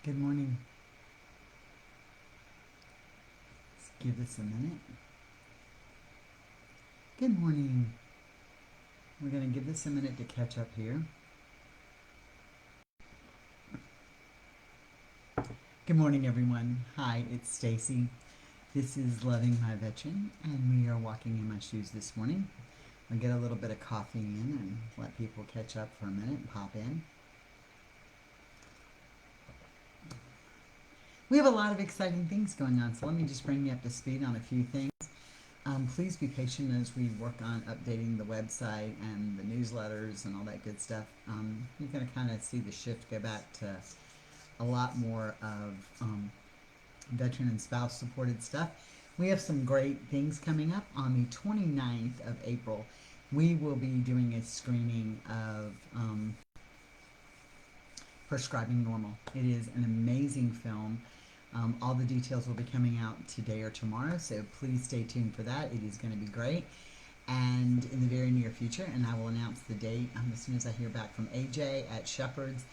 Good morning. Let's give this a minute. Good morning. We're going to give this a minute to catch up here. Good morning, everyone. Hi, it's Stacy. This is Loving My Veteran, and we are walking in my shoes this morning. I'll get a little bit of coffee in and let people catch up for a minute and pop in. We have a lot of exciting things going on, so let me just bring you up to speed on a few things. Please be patient as we work on updating the website and the newsletters and all that good stuff. You're going to kind of see the shift go back to a lot more of veteran and spouse supported stuff. We have some great things coming up on the 29th of April. We will be doing a screening of Prescribing Normal. It is an amazing film. All the details will be coming out today or tomorrow, so please stay tuned for that. It is going to be great. And in the very near future, and I will announce the date as soon as I hear back from AJ at Shepherd's,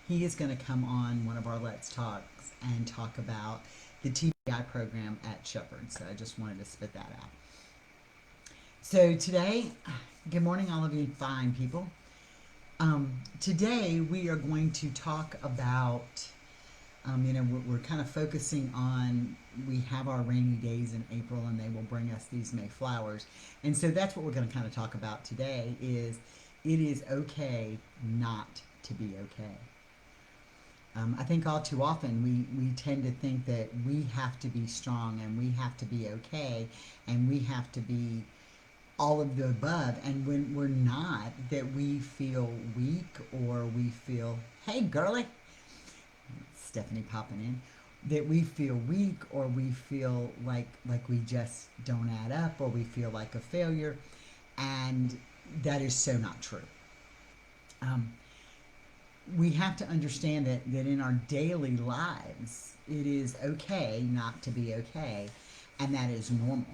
he is going to come on one of our Let's Talks and talk about the TBI program at Shepherd's. So I just wanted to spit that out. So today, good morning, all of you fine people. Today we are going to talk about we're kind of focusing on, we have our rainy days in April and they will bring us these May flowers. And so that's what we're going to kind of talk about today is it is okay not to be okay. I think all too often we tend to think that we have to be strong and we have to be okay and we have to be all of the above. And when we're not, that we feel weak or we feel, hey girly, Stephanie popping in, that we feel weak or we feel like we just don't add up or we feel like a failure, and that is so not true. We have to understand that in our daily lives it is okay not to be okay, and that is normal.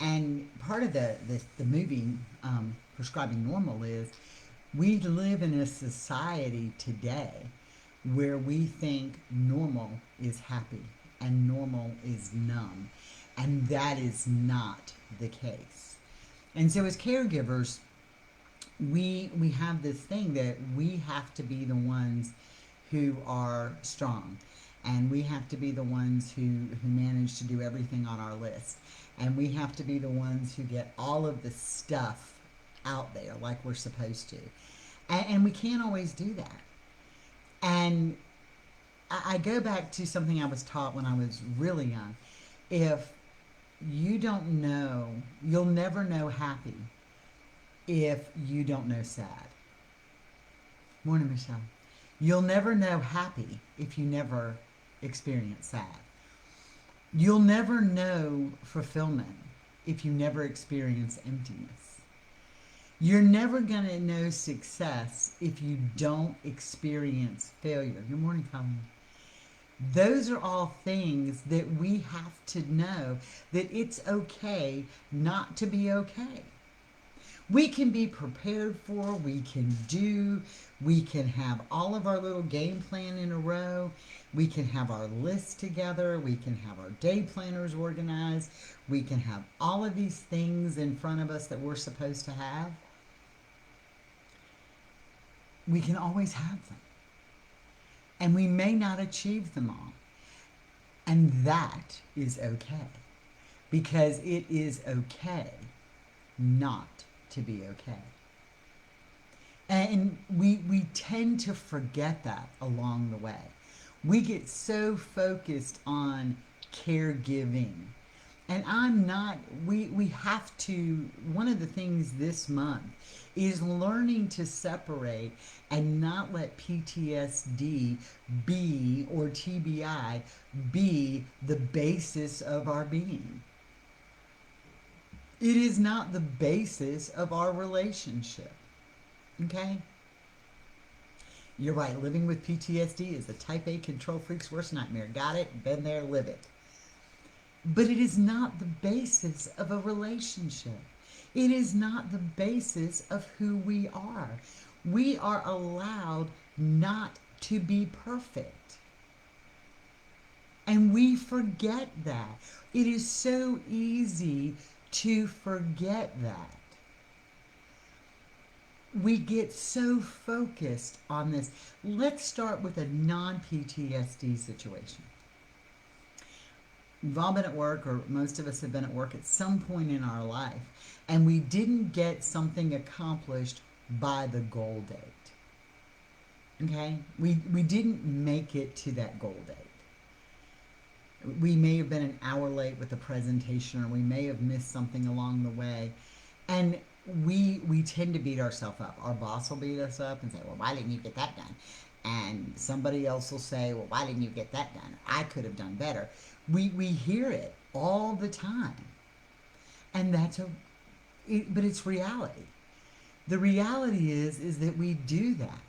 And part of the movie Prescribing Normal is we live in a society today where we think normal is happy and normal is numb, and that is not the case. And so as caregivers, we have this thing that we have to be the ones who are strong, and we have to be the ones who manage to do everything on our list, and we have to be the ones who get all of the stuff out there like we're supposed to, and we can't always do that. And I go back to something I was taught when I was really young. If you don't know, you'll never know happy if you don't know sad. Morning, Michelle. You'll never know happy if you never experience sad. You'll never know fulfillment if you never experience emptiness. You're never going to know success if you don't experience failure. Good morning, Colin. Those are all things that we have to know, that it's okay not to be okay. We can be prepared for, we can have all of our little game plan in a row, we can have our list together, we can have our day planners organized, we can have all of these things in front of us that we're supposed to have. We can always have them. And we may not achieve them all. And that is okay. Because it is okay not to be okay. And we tend to forget that along the way. We get so focused on caregiving. And we have to, one of the things this month is learning to separate and not let PTSD be, or TBI, be the basis of our being. It is not the basis of our relationship. Okay? You're right. Living with PTSD is the type A control freak's worst nightmare. Got it? Been there, live it. But it is not the basis of a relationship. It is not the basis of who we are. We are allowed not to be perfect. And we forget that. It is so easy to forget that. We get so focused on this. Let's start with a non PTSD situation. We've all been at work, or most of us have been at work at some point in our life, and we didn't get something accomplished by the goal date. Okay? We didn't make it to that goal date. We may have been an hour late with the presentation, or we may have missed something along the way. And we tend to beat ourselves up. Our boss will beat us up and say, well, why didn't you get that done? And somebody else will say, well, why didn't you get that done? I could have done better. We hear it all the time. And but it's reality. The reality is that we do that.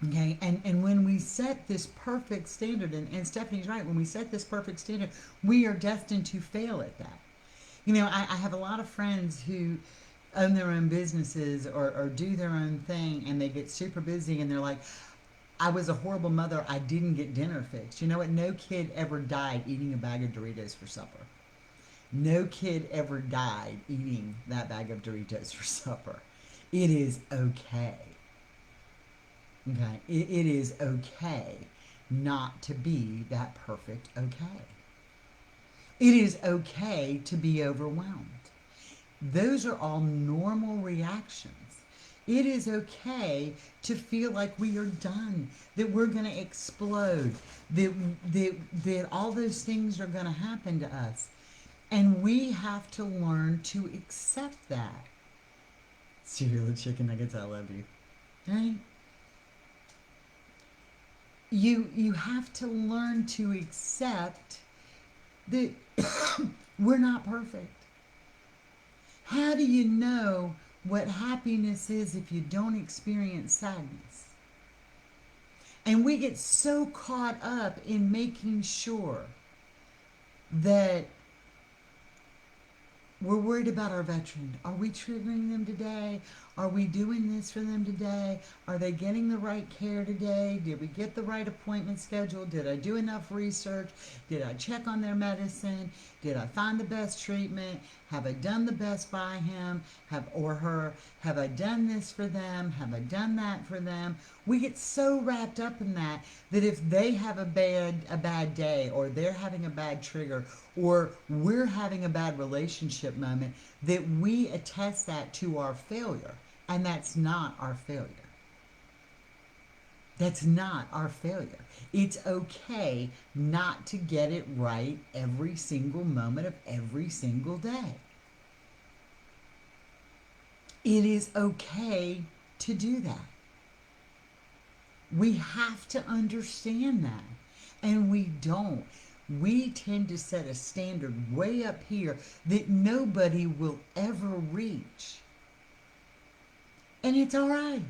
Okay, and when we set this perfect standard, and Stephanie's right, when we set this perfect standard, we are destined to fail at that. You know, I have a lot of friends who own their own businesses, or do their own thing, and they get super busy, and they're like, I was a horrible mother, I didn't get dinner fixed. You know what? No kid ever died eating a bag of Doritos for supper. No kid ever died eating that bag of Doritos for supper. It is okay. Okay? It is okay not to be that perfect okay. It is okay to be overwhelmed. Those are all normal reactions. It is okay to feel like we are done, that we're going to explode, that all those things are going to happen to us. And we have to learn to accept that. Cereal and chicken nuggets, I love you. Right? You have to learn to accept that we're not perfect. How do you know what happiness is if you don't experience sadness? And we get so caught up in making sure that we're worried about our veteran. Are we triggering them today? Are we doing this for them today? Are they getting the right care today? Did we get the right appointment scheduled? Did I do enough research? Did I check on their medicine? Did I find the best treatment? Have I done the best by him or her? Have I done this for them? Have I done that for them? We get so wrapped up in that if they have a bad day, or they're having a bad trigger, or we're having a bad relationship moment, that we attest that to our failure. And that's not our failure. That's not our failure. It's okay not to get it right every single moment of every single day. It is okay to do that. We have to understand that. And we don't. We tend to set a standard way up here that nobody will ever reach. And it's all right.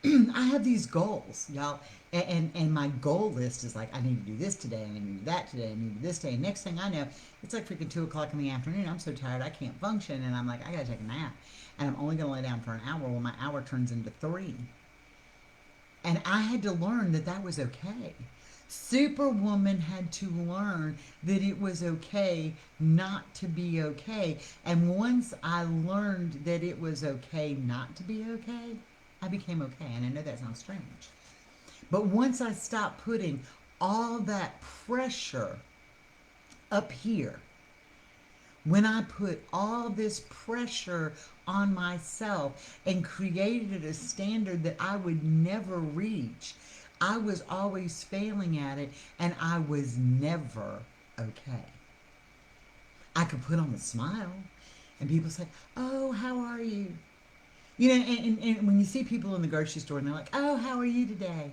I have these goals, y'all, and my goal list is like, I need to do this today, I need to do that today, I need to do this today. And next thing I know, it's like freaking 2 o'clock in the afternoon. I'm so tired I can't function, and I'm like, I gotta take a nap. And I'm only gonna lay down for an hour. Well, my hour turns into 3. And I had to learn that that was okay. Superwoman had to learn that it was okay not to be okay. And once I learned that it was okay not to be okay, I became okay. And I know that sounds strange. But once I stopped putting all that pressure up here, when I put all this pressure on myself and created a standard that I would never reach, I was always failing at it, and I was never okay. I could put on a smile, and people say, oh, how are you? You know, and when you see people in the grocery store and they're like, oh, how are you today?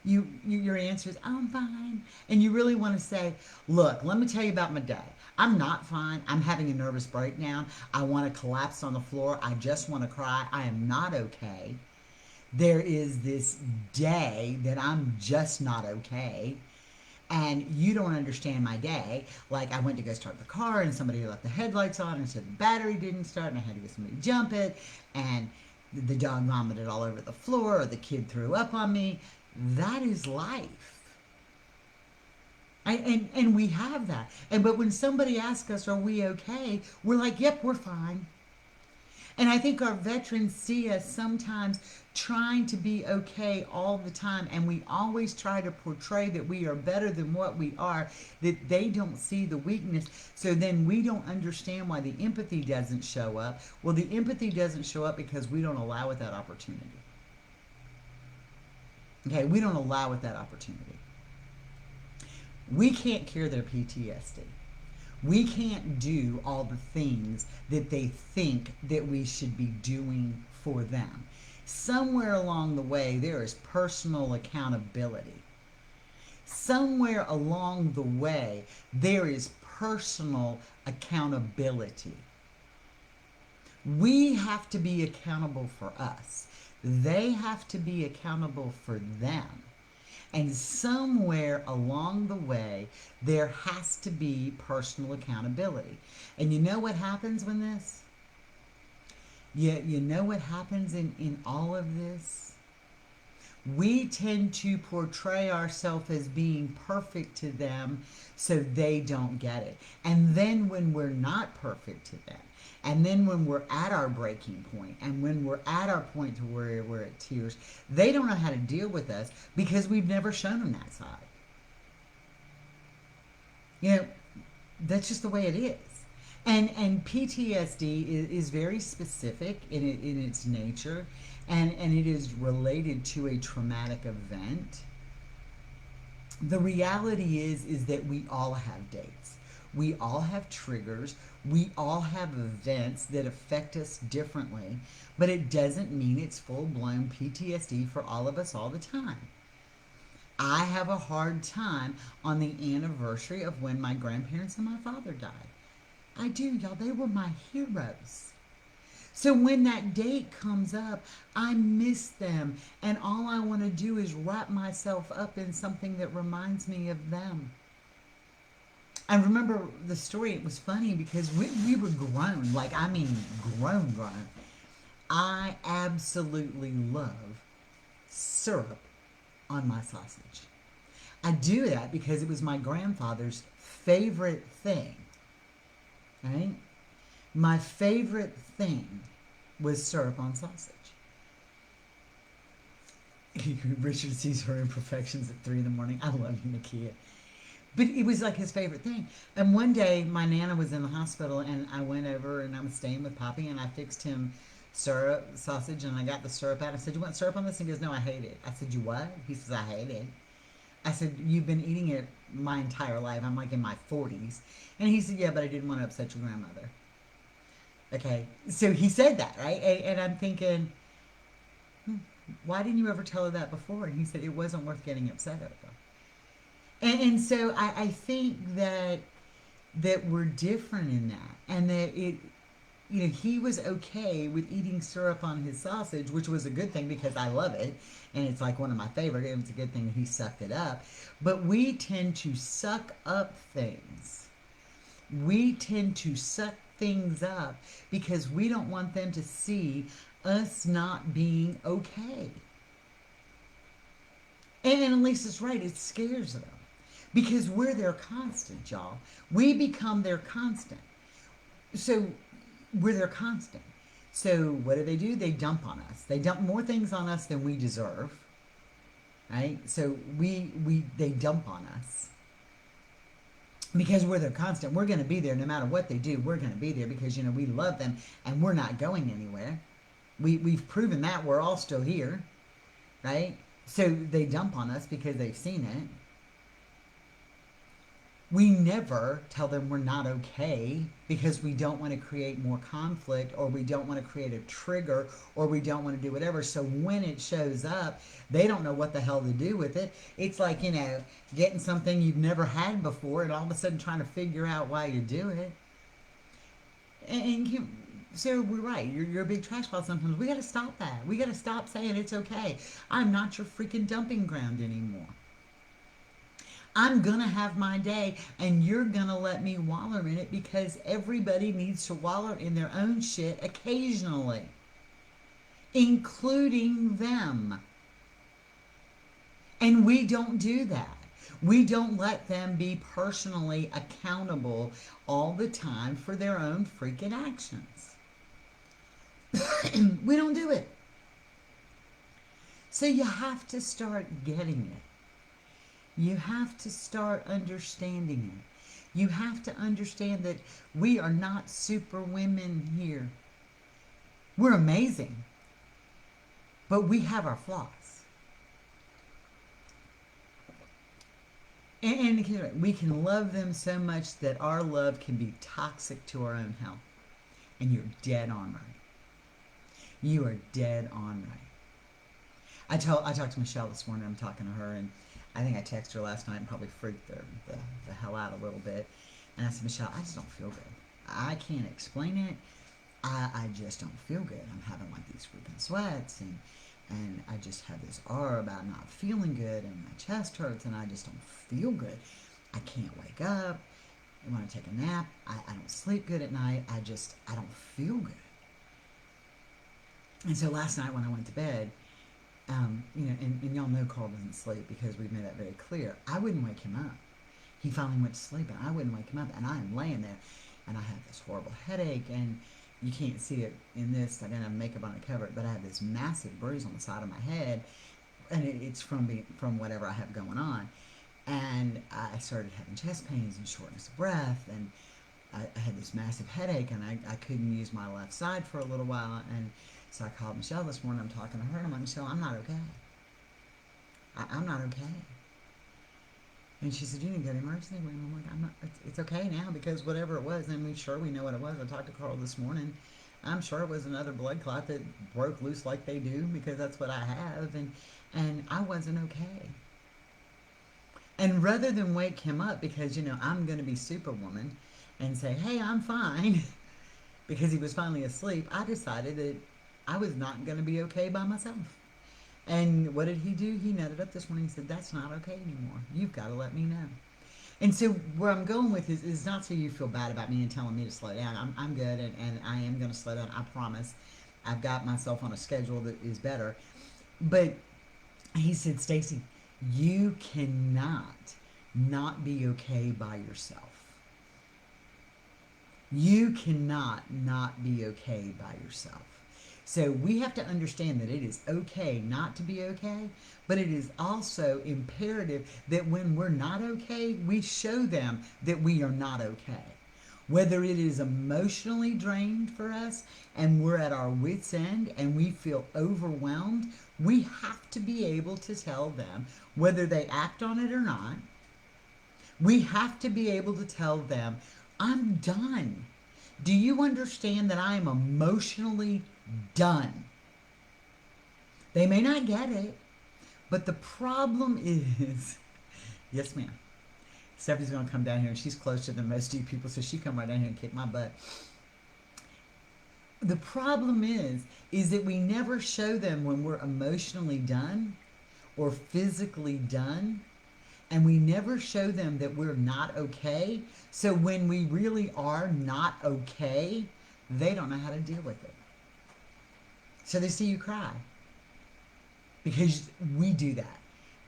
Your answer is, oh, I'm fine. And you really want to say, look, let me tell you about my day. I'm not fine. I'm having a nervous breakdown. I want to collapse on the floor. I just want to cry. I am not okay. There is this day that I'm just not okay. And you don't understand my day. Like, I went to go start the car, and somebody left the headlights on and said the battery didn't start, and I had to get somebody to jump it, and the dog vomited all over the floor, or the kid threw up on me. That is life. And we have that. And but when somebody asks us, are we okay? We're like, yep, we're fine. And I think our veterans see us sometimes trying to be okay all the time, and we always try to portray that we are better than what we are, that they don't see the weakness. So then we don't understand why the empathy doesn't show up. Well, the empathy doesn't show up because we don't allow it that opportunity. Okay, we don't allow it that opportunity. We can't cure their PTSD. We can't do all the things that they think that we should be doing for them. Somewhere along the way, there is personal accountability. Somewhere along the way, there is personal accountability. We have to be accountable for us. They have to be accountable for them. And somewhere along the way, there has to be personal accountability. And you know what happens when this? You know what happens in all of this? We tend to portray ourselves as being perfect to them so they don't get it. And then when we're not perfect to them, and then when we're at our breaking point, and when we're at our point to where we're at tears, they don't know how to deal with us because we've never shown them that side. You know, that's just the way it is. And PTSD is very specific in its nature, and it is related to a traumatic event. The reality is that we all have dates. We all have triggers. We all have events that affect us differently, but it doesn't mean it's full-blown PTSD for all of us all the time. I have a hard time on the anniversary of when my grandparents and my father died. I do, y'all. They were my heroes. So when that date comes up, I miss them, and all I want to do is wrap myself up in something that reminds me of them. I remember the story. It was funny because we were grown, like, I mean, grown. I absolutely love syrup on my sausage. I do that because it was my grandfather's favorite thing, right? My favorite thing was syrup on sausage. Richard sees her imperfections at 3 in the morning. I love you, Nakia. But it was like his favorite thing. And one day, my Nana was in the hospital, and I went over, and I was staying with Poppy, and I fixed him syrup, sausage, and I got the syrup out. I said, you want syrup on this? And he goes, no, I hate it. I said, you what? He says, I hate it. I said, you've been eating it my entire life. I'm like in my 40s. And he said, yeah, but I didn't want to upset your grandmother. Okay, so he said that, right? And I'm thinking, why didn't you ever tell her that before? And he said, it wasn't worth getting upset over. And so I think that we're different in that, and that he was okay with eating syrup on his sausage, which was a good thing because I love it, and it's like one of my favorite, and it's a good thing that he sucked it up. But we tend to suck up things. We tend to suck things up because we don't want them to see us not being okay. And Elisa's right, it scares them. Because we're their constant, y'all. We become their constant. So we're their constant. So what do? They dump on us. They dump more things on us than we deserve. Right? So they dump on us. Because we're their constant. We're going to be there no matter what they do. We're going to be there because, we love them and we're not going anywhere. We've proven that. We're all still here. Right? So they dump on us because they've seen it. We never tell them we're not okay because we don't want to create more conflict, or we don't want to create a trigger, or we don't want to do whatever. So when it shows up, they don't know what the hell to do with it. It's like, getting something you've never had before and all of a sudden trying to figure out why you do it. And Sarah, we're right. You're a big trash pile sometimes. We got to stop that. We got to stop saying it's okay. I'm not your freaking dumping ground anymore. I'm going to have my day, and you're going to let me wallow in it because everybody needs to wallow in their own shit occasionally, including them. And we don't do that. We don't let them be personally accountable all the time for their own freaking actions. We don't do it. So you have to start getting it. You have to start understanding it. You have to understand that we are not super women here. We're amazing, but we have our flaws. And we can love them so much that our love can be toxic to our own health. And you're dead on right. You are dead on right. I talked to Michelle this morning. I'm talking to her, and I think I texted her last night and probably freaked the hell out a little bit. And I said, Michelle, I just don't feel good. I can't explain it. I just don't feel good. I'm having like these freaking sweats, and I just have this aura about not feeling good, and my chest hurts, and I just don't feel good. I can't wake up. I want to take a nap. I don't sleep good at night. I don't feel good. And so last night when I went to bed, and y'all know Carl doesn't sleep because we've made that very clear. I wouldn't wake him up. He finally went to sleep, and I wouldn't wake him up, and I am laying there, and I have this horrible headache, and you can't see it in this. I didn't have makeup on to cover it, but I have this massive bruise on the side of my head, and it's from whatever I have going on. And I started having chest pains and shortness of breath, and I had this massive headache, and I couldn't use my left side for a little while. And so I called Michelle this morning. I'm talking to her, and I'm like, Michelle, I'm not okay. I'm not okay. And she said, you need to go to the emergency room. I'm like, I'm not, it's okay now, because whatever it was, and we know what it was. I talked to Carl this morning. I'm sure it was another blood clot that broke loose like they do, because that's what I have, and I wasn't okay. And rather than wake him up, because, I'm going to be Superwoman and say, hey, I'm fine, because he was finally asleep, I decided that I was not going to be okay by myself. And what did he do? He nutted up this morning and said, that's not okay anymore. You've got to let me know. And so where I'm going with is not so you feel bad about me and telling me to slow down. I'm good, and I am going to slow down. I promise. I've got myself on a schedule that is better. But he said, Stacy, you cannot not be okay by yourself. You cannot not be okay by yourself. So we have to understand that it is okay not to be okay, but it is also imperative that when we're not okay, we show them that we are not okay. Whether it is emotionally drained for us and we're at our wits' end and we feel overwhelmed, we have to be able to tell them, whether they act on it or not, we have to be able to tell them, I'm done. Do you understand that I am emotionally done? They may not get it, but the problem is, yes ma'am, Stephanie's going to come down here, and she's closer than most of you people, so she come right down here and kick my butt. The problem is that we never show them when we're emotionally done or physically done, and we never show them that we're not okay. So when we really are not okay, they don't know how to deal with it. So they see you cry. Because we do that.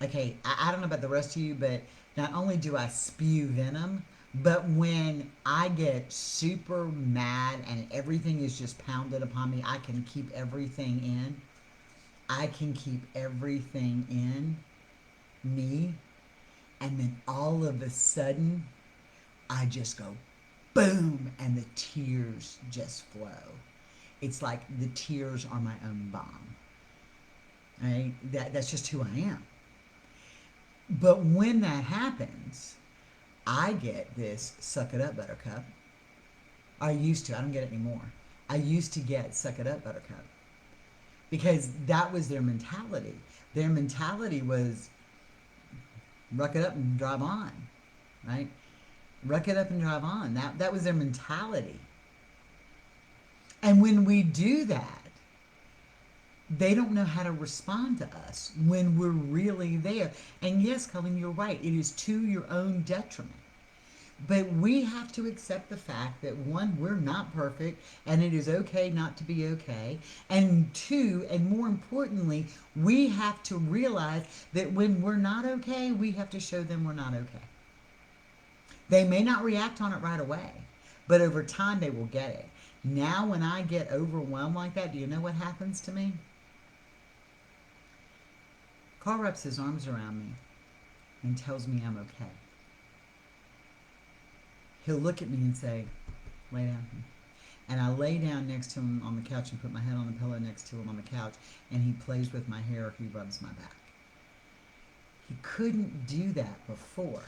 Okay, I don't know about the rest of you, but not only do I spew venom, but when I get super mad and everything is just pounded upon me, I can keep everything in. I can keep everything in me. And then all of a sudden, I just go boom, and the tears just flow. It's like the tears are my own bomb. Right? That's just who I am. But when that happens, I get this suck it up, buttercup. I used to. I don't get it anymore. I used to get suck it up, buttercup. Because that was their mentality. Their mentality was ruck it up and drive on. Right? Ruck it up and drive on. That was their mentality. And when we do that, they don't know how to respond to us when we're really there. And yes, Colleen, you're right. It is to your own detriment. But we have to accept the fact that one, we're not perfect and it is okay not to be okay. And two, and more importantly, we have to realize that when we're not okay, we have to show them we're not okay. They may not react on it right away, but over time they will get it. Now, when I get overwhelmed like that, do you know what happens to me? Carl wraps his arms around me and tells me I'm okay. He'll look at me and say, lay down. And I lay down next to him on the couch and put my head on the pillow next to him on the couch, and he plays with my hair or he rubs my back. He couldn't do that before,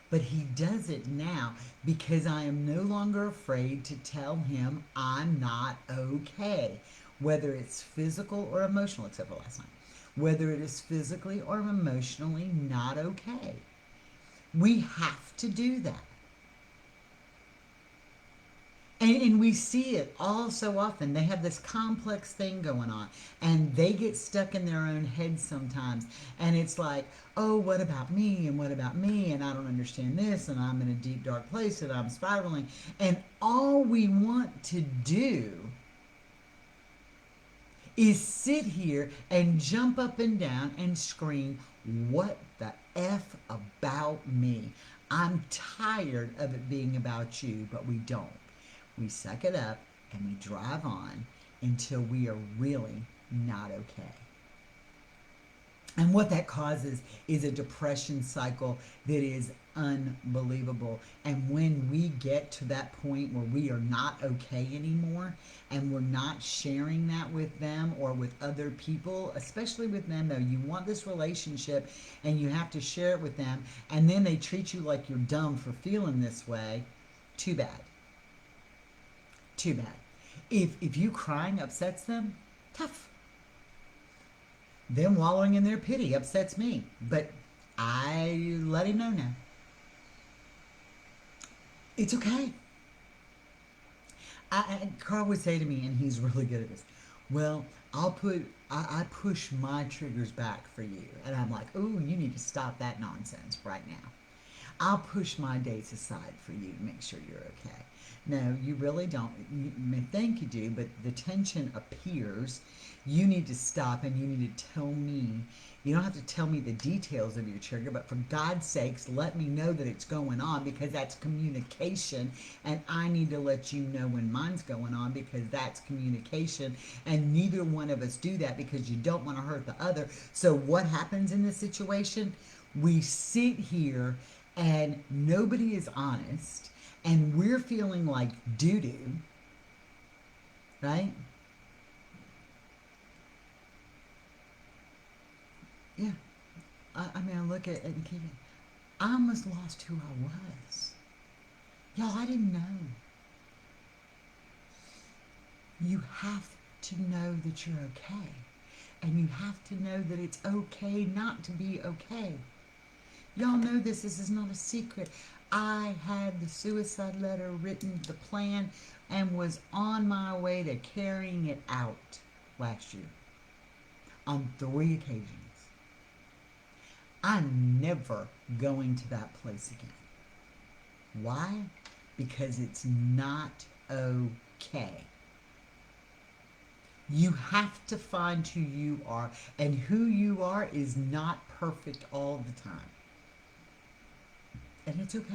but he does it now because I am no longer afraid to tell him I'm not okay, whether it's physical or emotional, except for last night. Whether it is physically or emotionally not okay. We have to do that. And we see it all so often. They have this complex thing going on, and they get stuck in their own heads sometimes. And it's like, oh, what about me? And what about me? And I don't understand this. And I'm in a deep, dark place, and I'm spiraling. And all we want to do is sit here and jump up and down and scream, what the F about me? I'm tired of it being about you, but we don't. We suck it up and we drive on until we are really not okay. And what that causes is a depression cycle that is unbelievable. And when we get to that point where we are not okay anymore and we're not sharing that with them or with other people, especially with them though, you want this relationship and you have to share it with them, and then they treat you like you're dumb for feeling this way, too bad. Too bad. If you crying upsets them, tough. Them wallowing in their pity upsets me, but I let him know now. It's okay. Carl would say to me, and he's really good at this, well, I push my triggers back for you. And I'm like, oh, you need to stop that nonsense right now. I'll push my dates aside for you to make sure you're okay. No, you really don't. You may think you do, but the tension appears. You need to stop and you need to tell me. You don't have to tell me the details of your trigger, but for God's sakes, let me know that it's going on, because that's communication, and I need to let you know when mine's going on, because that's communication, and neither one of us do that because you don't want to hurt the other. So what happens in this situation? We sit here and nobody is honest, and we're feeling like doo-doo, right? Yeah. I mean, I look at it and keep it. I almost lost who I was. Y'all, I didn't know. You have to know that you're okay. And you have to know that it's okay not to be okay. Y'all know this. This is not a secret. I had the suicide letter written, the plan, and was on my way to carrying it out last year on 3 occasions. I'm never going to that place again. Why? Because it's not okay. You have to find who you are, and who you are is not perfect all the time. And it's okay.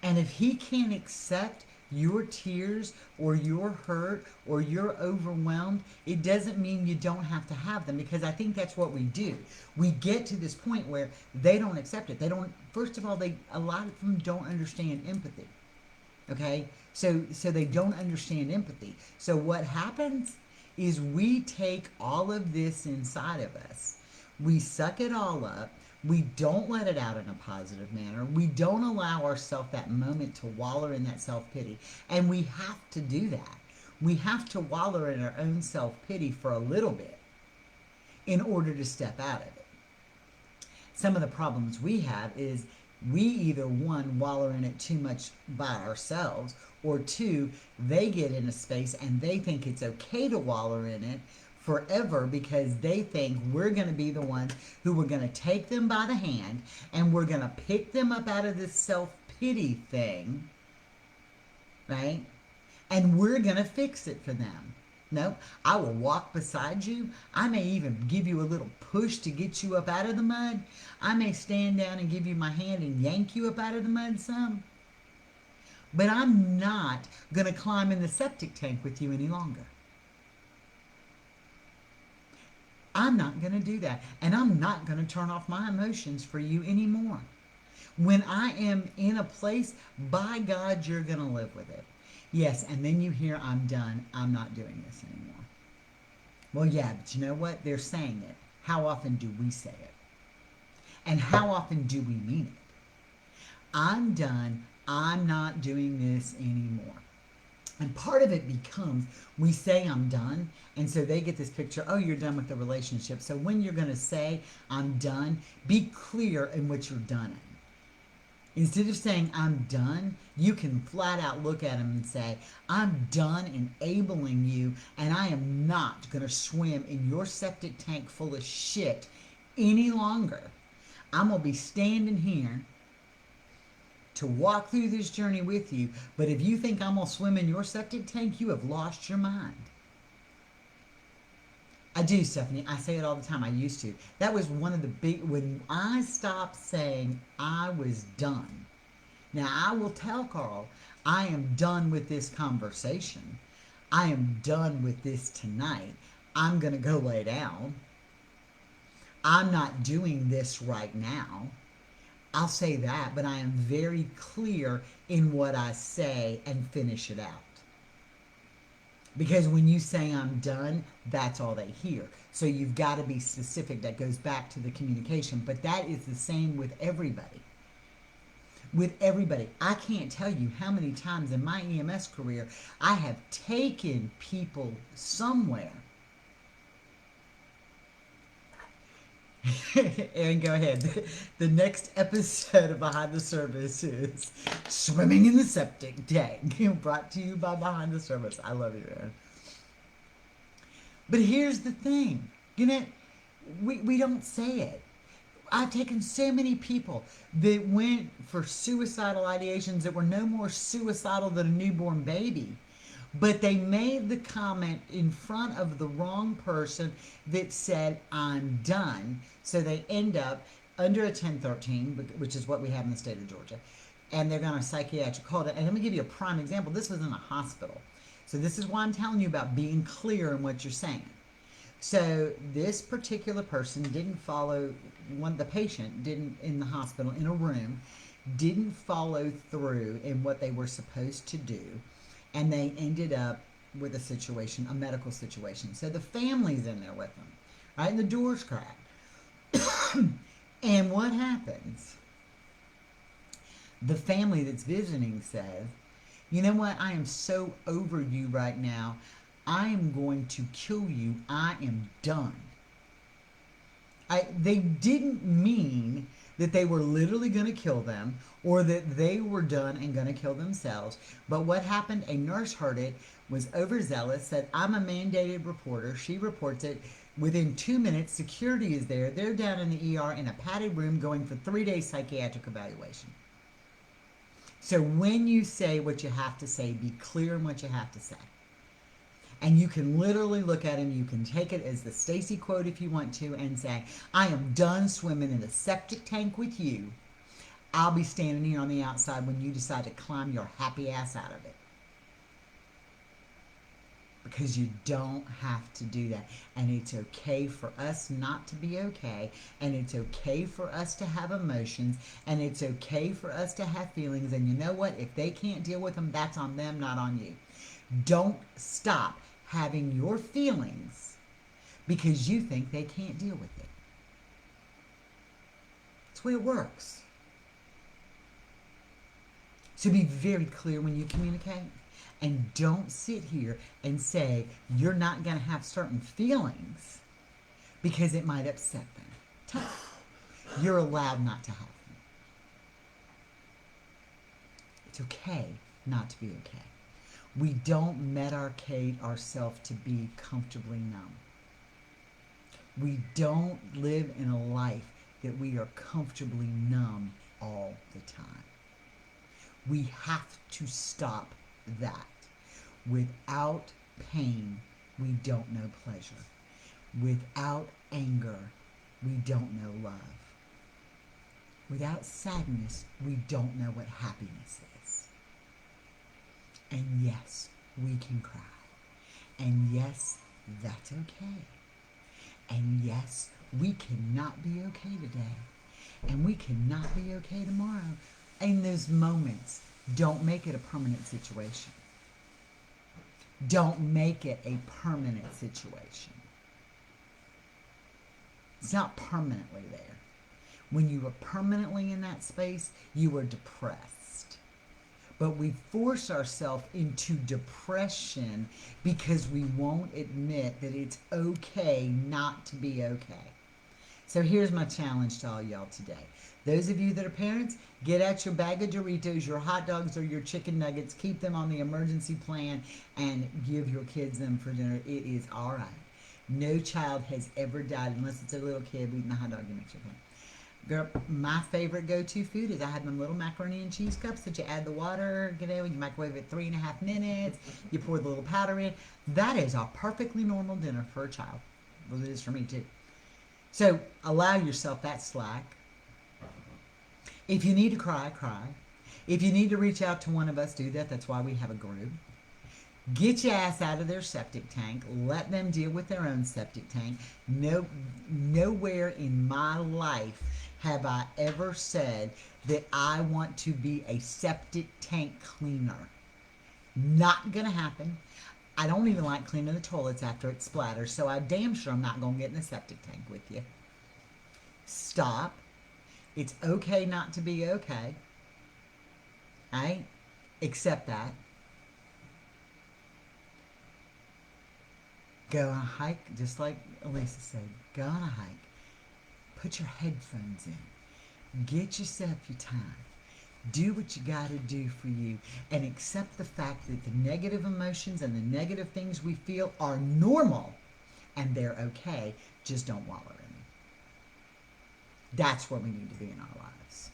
And if he can't accept your tears or your hurt or you're overwhelmed, it doesn't mean you don't have to have them, because I think that's what we do. We get to this point where they don't accept it. They don't, first of all, a lot of them don't understand empathy. Okay? So they don't understand empathy. So what happens is we take all of this inside of us. We suck it all up. We don't let it out in a positive manner. We don't allow ourselves that moment to wallow in that self-pity. And we have to do that. We have to wallow in our own self-pity for a little bit in order to step out of it. Some of the problems we have is we either, one, wallow in it too much by ourselves, or two, they get in a space and they think it's okay to wallow in it forever because they think we're going to be the ones who are going to take them by the hand and we're going to pick them up out of this self-pity thing, right? And we're going to fix it for them. No, I will walk beside you. I may even give you a little push to get you up out of the mud. I may stand down and give you my hand and yank you up out of the mud some. But I'm not going to climb in the septic tank with you any longer. I'm not going to do that. And I'm not going to turn off my emotions for you anymore. When I am in a place, by God, you're going to live with it. Yes, and then you hear, I'm done. I'm not doing this anymore. Well, yeah, but you know what? They're saying it. How often do we say it? And how often do we mean it? I'm done. I'm not doing this anymore. And part of it becomes we say I'm done, and so they get this picture, oh, you're done with the relationship. So when you're going to say I'm done, be clear in what you're done in. Instead of saying I'm done, you can flat out look at them and say, I'm done enabling you, and I am not going to swim in your septic tank full of shit any longer. I'm going to be standing here to walk through this journey with you, but if you think I'm going to swim in your septic tank, you have lost your mind. I do, Stephanie. I say it all the time. I used to. That was one of the big, when I stopped saying I was done. Now, I will tell Carl, I am done with this conversation. I am done with this tonight. I'm going to go lay down. I'm not doing this right now. I'll say that, but I am very clear in what I say and finish it out. Because when you say I'm done, that's all they hear. So you've got to be specific. That goes back to the communication. But that is the same with everybody. With everybody. I can't tell you how many times in my EMS career I have taken people somewhere. Aaron, go ahead. The next episode of Behind the Service is Swimming in the Septic Tank, brought to you by Behind the Service. I love you, Aaron. But here's the thing. You know, we don't say it. I've taken so many people that went for suicidal ideations that were no more suicidal than a newborn baby. But they made the comment in front of the wrong person that said, I'm done. So they end up under a 1013, which is what we have in the state of Georgia. And they're going to psychiatric hold it. And let me give you a prime example. This was in a hospital. So this is why I'm telling you about being clear in what you're saying. So this particular person didn't follow, the patient didn't, in the hospital, in a room, didn't follow through in what they were supposed to do. And they ended up with a situation, a medical situation. So the family's in there with them, right? And the door's cracked. And what happens? The family that's visiting says, you know what? I am so over you right now. I am going to kill you. I am done. They didn't mean that they were literally going to kill them or that they were done and going to kill themselves. But what happened, a nurse heard it, was overzealous, said, I'm a mandated reporter. She reports it. Within 2 minutes, security is there. They're down in the ER in a padded room going for 3-day psychiatric evaluation. So when you say what you have to say, be clear in what you have to say. And you can literally look at him, you can take it as the Stacy quote if you want to, and say, I am done swimming in the septic tank with you. I'll be standing here on the outside when you decide to climb your happy ass out of it. Because you don't have to do that. And it's okay for us not to be okay. And it's okay for us to have emotions. And it's okay for us to have feelings. And you know what? If they can't deal with them, that's on them, not on you. Don't stop having your feelings because you think they can't deal with it. That's the way it works. So be very clear when you communicate. And don't sit here and say you're not going to have certain feelings because it might upset them. You're allowed not to have them. It's okay not to be okay. We don't medicate ourselves to be comfortably numb. We don't live in a life that we are comfortably numb all the time. We have to stop that. Without pain, we don't know pleasure. Without anger, we don't know love. Without sadness, we don't know what happiness is. And yes, we can cry. And yes, that's okay. And yes, we cannot be okay today. And we cannot be okay tomorrow. In those moments, don't make it a permanent situation. Don't make it a permanent situation. It's not permanently there. When you are permanently in that space, you are depressed. But we force ourselves into depression because we won't admit that it's okay not to be okay. So here's my challenge to all y'all today. Those of you that are parents, get out your bag of Doritos, your hot dogs, or your chicken nuggets. Keep them on the emergency plan and give your kids them for dinner. It is all right. No child has ever died unless it's a little kid eating the hot dog you make your plan. Girl, my favorite go-to food is I have them little macaroni and cheese cups that you add the water, you microwave it 3.5 minutes, you pour the little powder in. That is a perfectly normal dinner for a child. Well, it is for me too. So allow yourself that slack. If you need to cry, cry. If you need to reach out to one of us, do that. That's why we have a group. Get your ass out of their septic tank. Let them deal with their own septic tank. Nowhere in my life have I ever said that I want to be a septic tank cleaner. Not gonna happen. I don't even like cleaning the toilets after it splatters, so I damn sure I'm not gonna get in the septic tank with you. Stop. It's okay not to be okay. Right? Accept that. Go on a hike, just like Elisa said. Go on a hike. Put your headphones in. Get yourself your time. Do what you got to do for you. And accept the fact that the negative emotions and the negative things we feel are normal. And they're okay. Just don't wallow in them. That's what we need to be in our lives.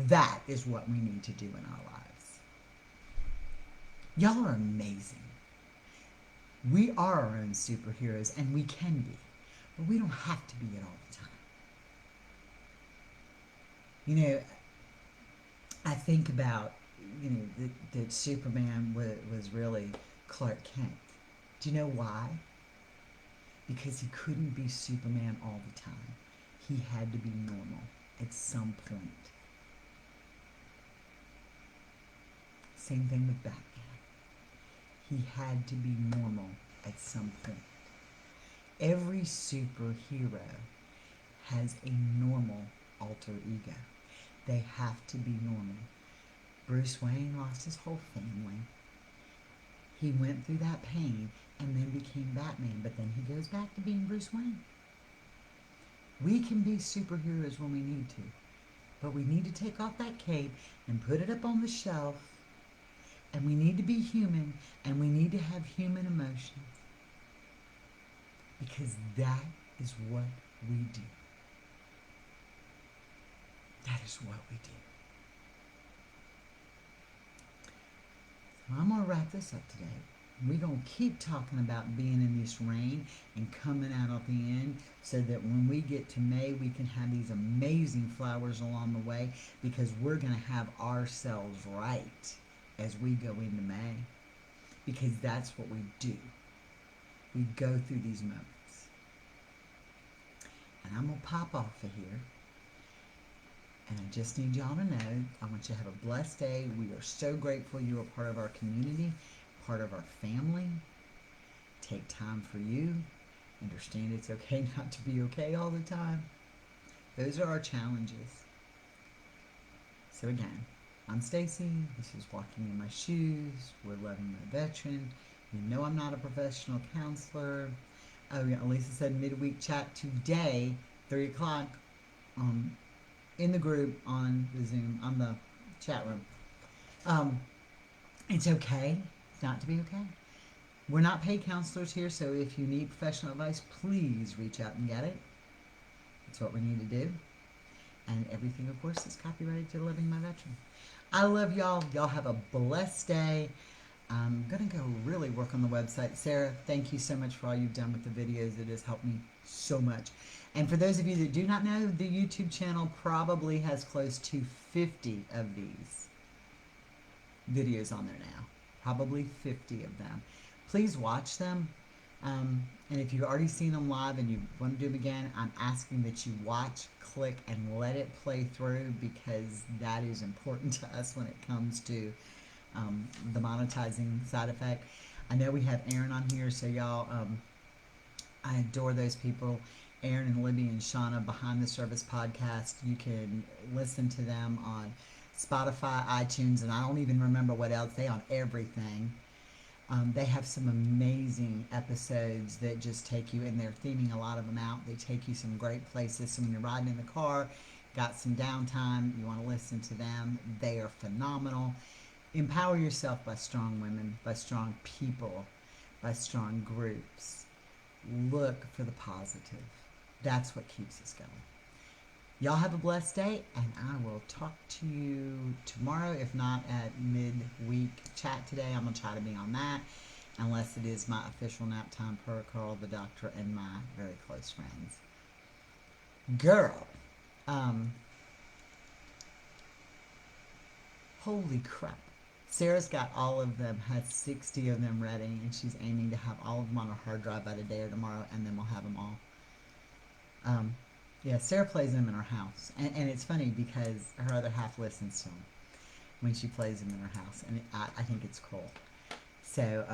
That is what we need to do in our lives. Y'all are amazing. We are our own superheroes, and we can be. But we don't have to be it all the time. You know, I think about, that Superman was really Clark Kent. Do you know why? Because he couldn't be Superman all the time. He had to be normal at some point. Same thing with Batman. He had to be normal at some point. Every superhero has a normal alter ego. They have to be normal. Bruce Wayne lost his whole family. He went through that pain and then became Batman, but then he goes back to being Bruce Wayne. We can be superheroes when we need to, but we need to take off that cape and put it up on the shelf, and we need to be human, and we need to have human emotions, because that is what we do. That is what we do. So I'm going to wrap this up today. We're going to keep talking about being in this rain and coming out at the end, so that when we get to May, we can have these amazing flowers along the way, because we're going to have ourselves right as we go into May, because that's what we do. We go through these moments. And I'm going to pop off of here. And I just need y'all to know, I want you to have a blessed day. We are so grateful you are part of our community, part of our family. Take time for you. Understand it's okay not to be okay all the time. Those are our challenges. So again, I'm Stacy. This is Walking in My Shoes. We're Loving My Veteran. You know I'm not a professional counselor. Oh yeah, Elisa said midweek chat today, 3 o'clock, in the group on the Zoom, on the chat room. It's okay not to be okay. We're not paid counselors here, so if you need professional advice, please reach out and get it. It's what we need to do. And everything, of course, is copyrighted to Living My Veteran. I love y'all. Y'all have a blessed day. I'm going to go really work on the website. Sarah, thank you so much for all you've done with the videos. It has helped me so much. And for those of you that do not know, the YouTube channel probably has close to 50 of these videos on there now. Probably 50 of them. Please watch them. And if you've already seen them live and you want to do them again, I'm asking that you watch, click, and let it play through, because that is important to us when it comes to the monetizing side effect. I know we have Aaron on here, so y'all, I adore those people. Aaron and Libby and Shauna, Behind the Service podcast. You can listen to them on Spotify, iTunes, and I don't even remember what else. They on everything. They have some amazing episodes that just take you, and they're theming a lot of them out. They take you some great places. So when you're riding in the car, got some downtime, you want to listen to them, they are phenomenal. Empower yourself by strong women, by strong people, by strong groups. Look for the positive. That's what keeps us going. Y'all have a blessed day, and I will talk to you tomorrow, if not at midweek chat today. I'm going to try to be on that, unless it is my official nap time protocol, the doctor, and my very close friends. Girl, holy crap. Sarah's got all of them, has 60 of them ready, and she's aiming to have all of them on her hard drive by today or tomorrow, and then we'll have them all. Yeah, Sarah plays them in her house, and it's funny because her other half listens to them when she plays them in her house, and I think it's cool. So,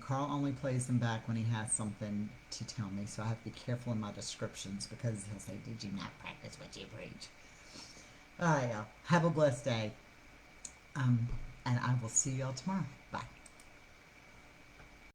Carl only plays them back when he has something to tell me, so I have to be careful in my descriptions, because he'll say, "Did you not practice what you preach?" All right, y'all. Have a blessed day, and I will see y'all tomorrow.